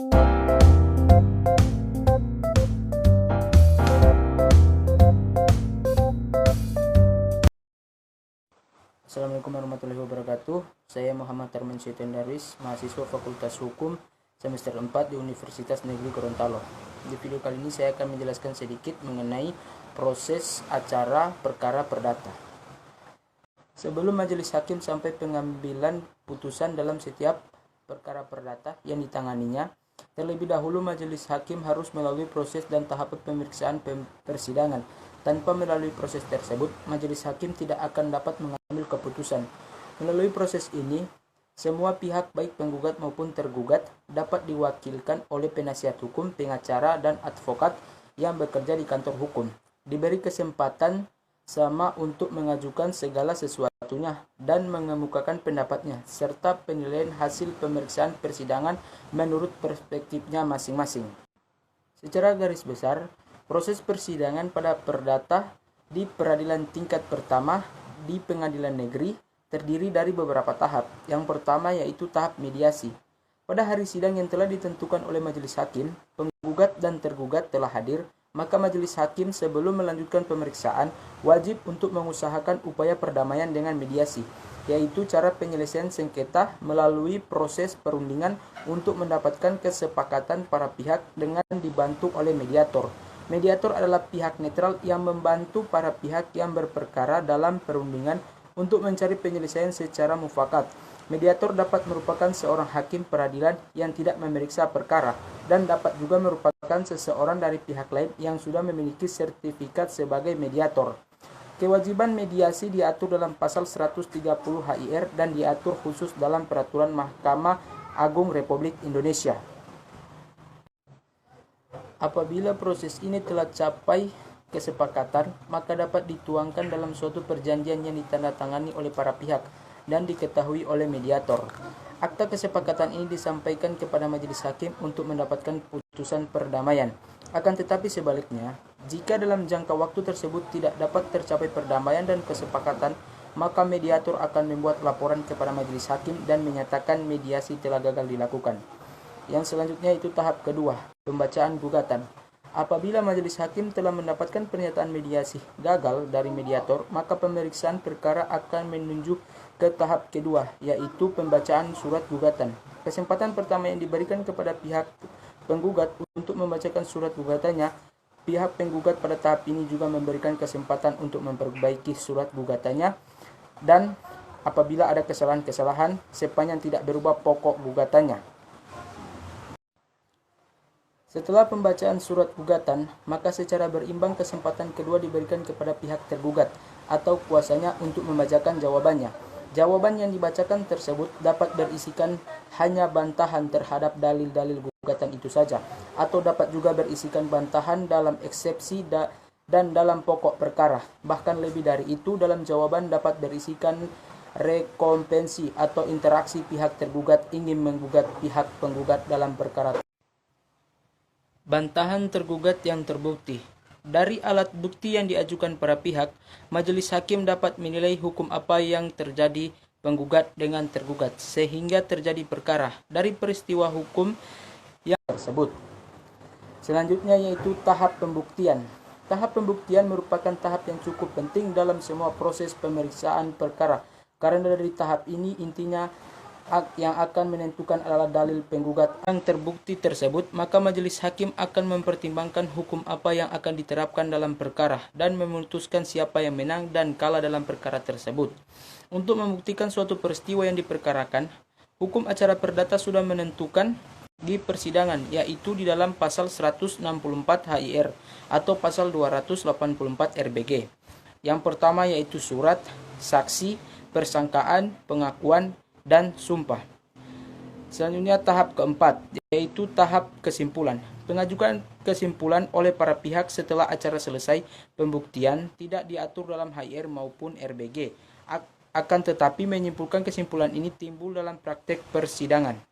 Assalamualaikum warahmatullahi wabarakatuh. Saya Muhammad Tarman Syaitan Darwis, mahasiswa Fakultas Hukum semester 4 di Universitas Negeri Gorontalo. Di video kali ini saya akan menjelaskan sedikit mengenai proses acara perkara perdata. Sebelum majelis hakim sampai pengambilan putusan dalam setiap perkara perdata yang ditanganinya, terlebih dahulu majelis hakim harus melalui proses dan tahap pemeriksaan persidangan. Tanpa melalui proses tersebut, majelis hakim tidak akan dapat mengambil keputusan. Melalui proses ini, semua pihak baik penggugat maupun tergugat dapat diwakilkan oleh penasihat hukum, pengacara, dan advokat yang bekerja di kantor hukum. Diberi kesempatan sama untuk mengajukan segala sesuatunya dan mengemukakan pendapatnya, serta penilaian hasil pemeriksaan persidangan menurut perspektifnya masing-masing. Secara garis besar, proses persidangan pada perdata di peradilan tingkat pertama di pengadilan negeri terdiri dari beberapa tahap. Yang pertama yaitu tahap mediasi. Pada hari sidang yang telah ditentukan oleh majelis hakim, penggugat dan tergugat telah hadir, maka majelis hakim sebelum melanjutkan pemeriksaan wajib untuk mengusahakan upaya perdamaian dengan mediasi, yaitu cara penyelesaian sengketa melalui proses perundingan untuk mendapatkan kesepakatan para pihak dengan dibantu oleh mediator. Mediator adalah pihak netral yang membantu para pihak yang berperkara dalam perundingan untuk mencari penyelesaian secara mufakat. Mediator dapat merupakan seorang hakim peradilan yang tidak memeriksa perkara dan dapat juga merupakan seseorang dari pihak lain yang sudah memiliki sertifikat sebagai mediator. Kewajiban mediasi diatur dalam pasal 130 HIR dan diatur khusus dalam peraturan Mahkamah Agung Republik Indonesia. Apabila proses ini telah capai kesepakatan, maka dapat dituangkan dalam suatu perjanjian yang ditandatangani oleh para pihak dan diketahui oleh mediator. Akta kesepakatan ini disampaikan kepada majelis hakim untuk mendapatkan putusan perdamaian. Akan tetapi sebaliknya, jika dalam jangka waktu tersebut tidak dapat tercapai perdamaian dan kesepakatan, maka mediator akan membuat laporan kepada majelis hakim dan menyatakan mediasi telah gagal dilakukan. Yang selanjutnya itu tahap kedua, pembacaan gugatan. Apabila majelis hakim telah mendapatkan pernyataan mediasi gagal dari mediator, maka pemeriksaan perkara akan menunjuk ke tahap kedua, yaitu pembacaan surat gugatan. Kesempatan pertama yang diberikan kepada pihak penggugat untuk membacakan surat gugatannya. Pihak penggugat pada tahap ini juga memberikan kesempatan untuk memperbaiki surat gugatannya, dan apabila ada kesalahan-kesalahan sepanjang tidak berubah pokok gugatannya. Setelah pembacaan surat gugatan, maka secara berimbang kesempatan kedua diberikan kepada pihak tergugat atau kuasanya untuk membacakan jawabannya. Jawaban yang dibacakan tersebut dapat berisikan hanya bantahan terhadap dalil-dalil gugatan itu saja, atau dapat juga berisikan bantahan dalam eksepsi dan dalam pokok perkara. Bahkan lebih dari itu, dalam jawaban dapat berisikan rekompensi atau interaksi pihak tergugat ingin menggugat pihak penggugat dalam perkara. Bantahan tergugat yang terbukti. Dari alat bukti yang diajukan para pihak, majelis hakim dapat menilai hukum apa yang terjadi penggugat dengan tergugat sehingga terjadi perkara dari peristiwa hukum yang tersebut. Selanjutnya yaitu tahap pembuktian. Tahap pembuktian merupakan tahap yang cukup penting dalam semua proses pemeriksaan perkara, karena dari tahap ini intinya yang akan menentukan adalah dalil penggugat yang terbukti tersebut, maka majelis hakim akan mempertimbangkan hukum apa yang akan diterapkan dalam perkara dan memutuskan siapa yang menang dan kalah dalam perkara tersebut. Untuk membuktikan suatu peristiwa yang diperkarakan, hukum acara perdata sudah menentukan di persidangan, yaitu di dalam pasal 164 HIR atau pasal 284 RBG. Yang pertama yaitu surat, saksi, persangkaan, pengakuan, dan sumpah. Selanjutnya tahap keempat, yaitu tahap kesimpulan. Pengajuan kesimpulan oleh para pihak setelah acara selesai pembuktian tidak diatur dalam HIR maupun RBG. Akan tetapi menyimpulkan kesimpulan ini timbul dalam praktek persidangan.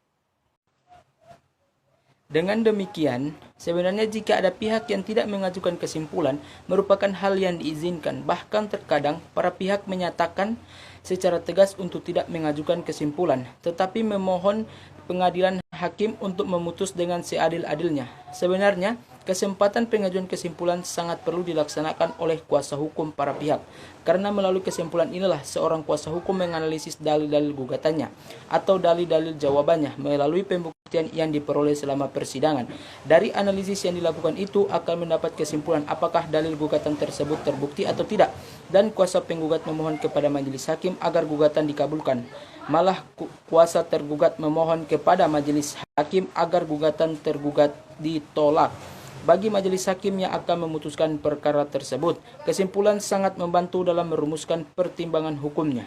Dengan demikian, sebenarnya jika ada pihak yang tidak mengajukan kesimpulan, merupakan hal yang diizinkan. Bahkan terkadang para pihak menyatakan secara tegas untuk tidak mengajukan kesimpulan, tetapi memohon pengadilan hakim untuk memutus dengan seadil-adilnya. Sebenarnya, kesempatan pengajuan kesimpulan sangat perlu dilaksanakan oleh kuasa hukum para pihak, karena melalui kesimpulan inilah seorang kuasa hukum menganalisis dalil-dalil gugatannya atau dalil-dalil jawabannya melalui pembuktian yang diperoleh selama persidangan. Dari analisis yang dilakukan itu akan mendapat kesimpulan apakah dalil gugatan tersebut terbukti atau tidak, dan kuasa penggugat memohon kepada majelis hakim agar gugatan dikabulkan. Malah kuasa tergugat memohon kepada majelis hakim agar gugatan tergugat ditolak. Bagi majelis hakim yang akan memutuskan perkara tersebut, kesimpulan sangat membantu dalam merumuskan pertimbangan hukumnya.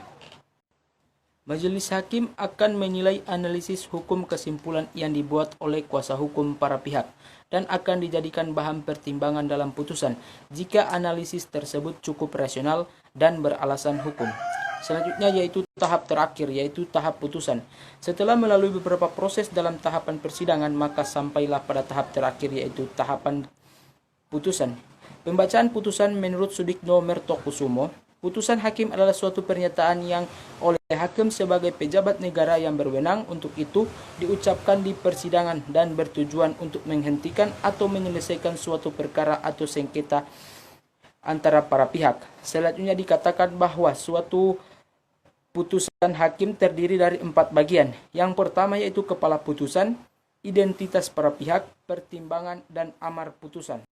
Majelis hakim akan menilai analisis hukum kesimpulan yang dibuat oleh kuasa hukum para pihak dan akan dijadikan bahan pertimbangan dalam putusan jika analisis tersebut cukup rasional dan beralasan hukum. Selanjutnya yaitu tahap terakhir, yaitu tahap putusan. Setelah melalui beberapa proses dalam tahapan persidangan, maka sampailah pada tahap terakhir, yaitu tahapan putusan. Pembacaan putusan menurut Sudikno Mertokusumo, putusan hakim adalah suatu pernyataan yang oleh hakim sebagai pejabat negara yang berwenang untuk itu diucapkan di persidangan dan bertujuan untuk menghentikan atau menyelesaikan suatu perkara atau sengketa antara para pihak. Selanjutnya dikatakan bahwa suatu putusan hakim terdiri dari 4 bagian. Yang pertama yaitu kepala putusan, identitas para pihak, pertimbangan, dan amar putusan.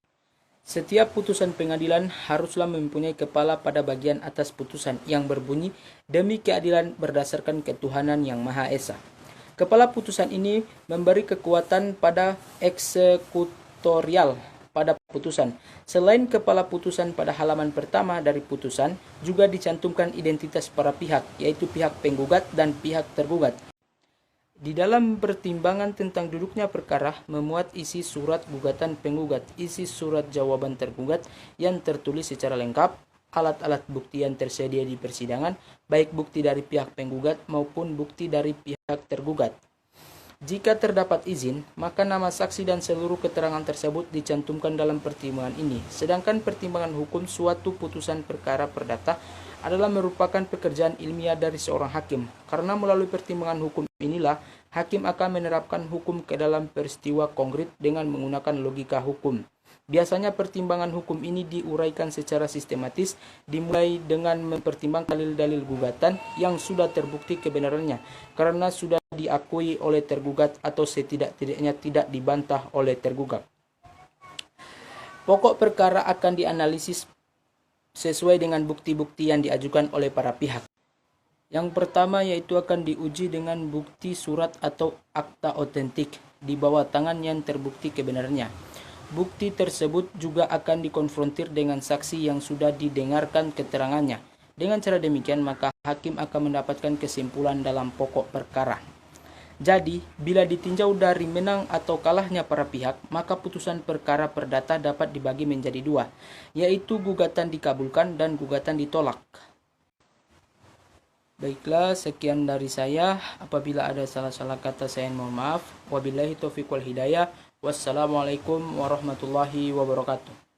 Setiap putusan pengadilan haruslah mempunyai kepala pada bagian atas putusan yang berbunyi demi keadilan berdasarkan ketuhanan yang Maha Esa. Kepala putusan ini memberi kekuatan pada eksekutorial pada putusan. Selain kepala putusan, pada halaman pertama dari putusan juga dicantumkan identitas para pihak, yaitu pihak penggugat dan pihak tergugat. Di dalam pertimbangan tentang duduknya perkara memuat isi surat gugatan penggugat, isi surat jawaban tergugat yang tertulis secara lengkap, alat-alat bukti yang tersedia di persidangan, baik bukti dari pihak penggugat maupun bukti dari pihak tergugat. Jika terdapat izin, maka nama saksi dan seluruh keterangan tersebut dicantumkan dalam pertimbangan ini. Sedangkan pertimbangan hukum suatu putusan perkara perdata adalah merupakan pekerjaan ilmiah dari seorang hakim. Karena melalui pertimbangan hukum inilah, hakim akan menerapkan hukum ke dalam peristiwa konkret dengan menggunakan logika hukum. Biasanya pertimbangan hukum ini diuraikan secara sistematis, dimulai dengan mempertimbangkan dalil-dalil gugatan yang sudah terbukti kebenarannya, karena sudah diakui oleh tergugat atau setidak-tidaknya tidak dibantah oleh tergugat. Pokok perkara akan dianalisis sesuai dengan bukti-bukti yang diajukan oleh para pihak. Yang pertama yaitu akan diuji dengan bukti surat atau akta otentik di bawah tangan yang terbukti kebenarannya. Bukti tersebut juga akan dikonfrontir dengan saksi yang sudah didengarkan keterangannya. Dengan cara demikian, maka hakim akan mendapatkan kesimpulan dalam pokok perkara. Jadi, bila ditinjau dari menang atau kalahnya para pihak, maka putusan perkara perdata dapat dibagi menjadi 2, yaitu gugatan dikabulkan dan gugatan ditolak. Baiklah, sekian dari saya. Apabila ada salah-salah kata, saya mohon maaf. Wabillahi taufiq wal hidayah. Wassalamualaikum warahmatullahi wabarakatuh.